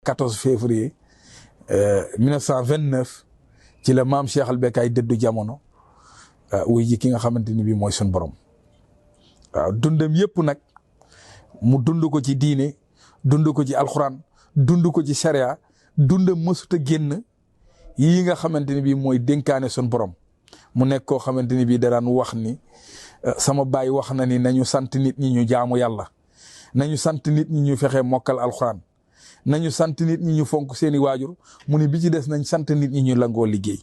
14 février 1929 ci la maam Cheikh Al Becaye dëddu jamono wuy ji ki nga xamante ni bii mooy sun borom waaw dundam yëpp nag mu dund ko ci diine dund ko ci alxuraan dund ko ci sharia dundam mësut a génn yii nga xamante ni bii mooy dénkaane sun borom mu nekk koo xamante ni bii daraan wax ni sama baay wax na ni nañu sant nit ñi ñu jaamu yàlla nañu sant nit ñi ñu fexe mokkal alxuraan nañu sant nit ñi ñu fonk seeni waajur mu ni bi ci des nañ sant nit ñi ñu langoo liggéey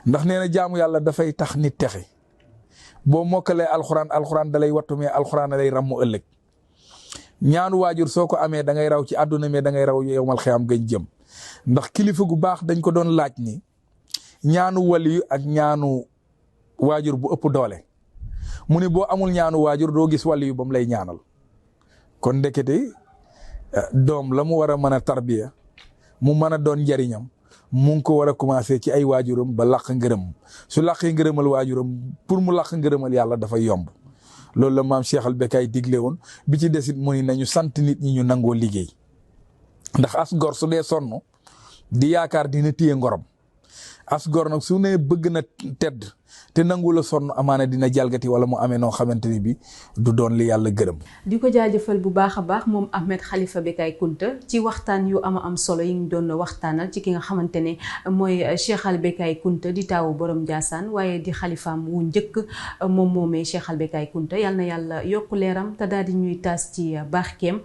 ndax nee na jaamu yàlla dafay tax nit texe boo mokkalee alxuraan dalay wattu mais alxuraan lay ràmmu ëllëg ñaanu waajur soo ko amee da ngay raw ci àdduna mais da ngay raw yowmal xiyaam gañ jëm ndax kilifa gu baax dañ ko doon laaj ni ñaanu waliyu ak ñaanu waajur bu ëpp doole mu ni boo amul ñaanu waajur doo gis waliyu ba mu lay ñaanal kon ndekete doom la mu war a mën a tarbiya mu mën a doon njariñam mu ngi ko war a commencé ci ay waajuram ba làq ngërëm su làqee ngërëmal waajuram pour mu làq ngërëmal yàlla dafay yomb loolu la maam Cheikh Al Becaye digle woon bi ci desit mu ni nañu sant nit ñi ñu nangoo liggéey ndax as gor su dee sonn di yaakaar dina téye ngorom as gor nag su ne bëgg na tedd te nangu la sonn amaana dina jalgati wala mu amee noo xamante ni bi du doon li yàlla gërëm. di ko jaajëfal bu baax a baax moom Ahmed Khalifa Becaye Kounta ci waxtaan yu am solo yi ñu doon waxtaanal ci ki nga xamante ne mooy Cheikh Al Becaye Kounta di taawu borom Ndiassane waaye di xalifaam wu njëkk moom moomee Cheikh Al Becaye Kounta yal na yàlla yokk leeram te daal di ñuy taas ci barkeem.